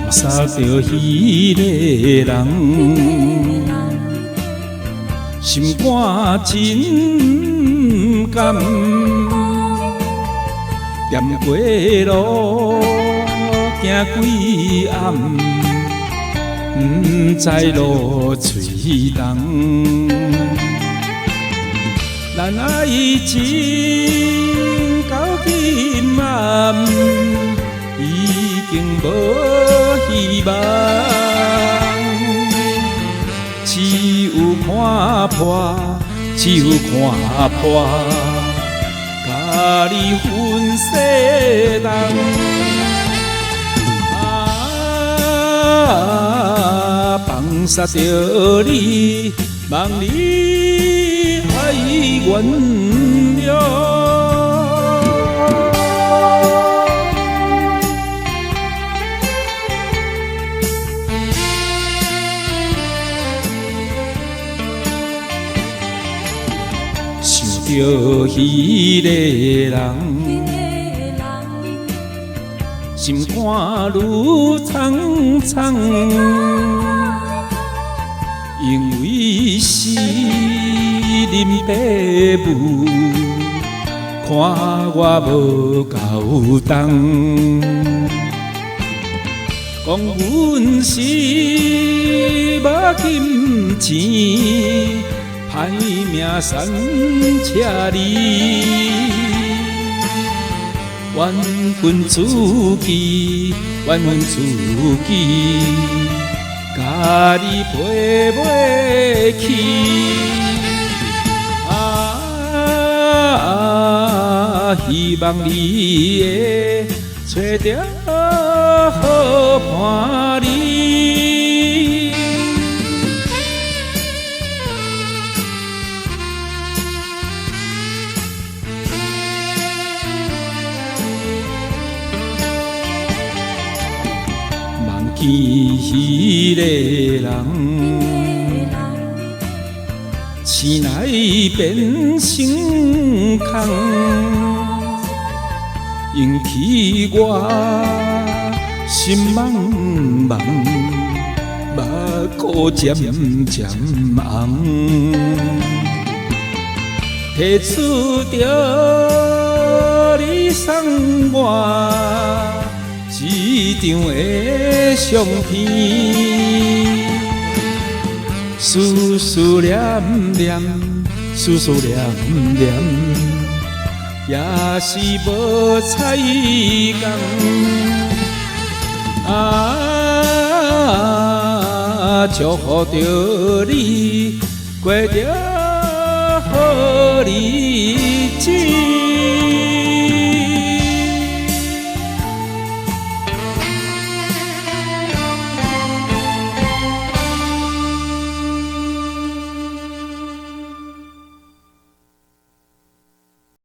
杀着迄个人，心肝真甘。踮过路，行几暗，不知路吹动。咱爱情到今晚，已经无希望，只有看破，只有看破，甲你分世人。放杀着你，望你爱原谅。想着迄个人，心肝愈苍苍。因为是恁爸母看我无够重，讲阮是无金钱，歹命三车哩，冤魂自己，冤魂自己。甲你陪袂去，希望你会找到好伴侣。记迄个人，醒来变成空，引起我心茫茫，目眶渐渐红，提出着你送我一张的相片，思思念念，思思念念，也是无彩工。祝福着你过着好日子。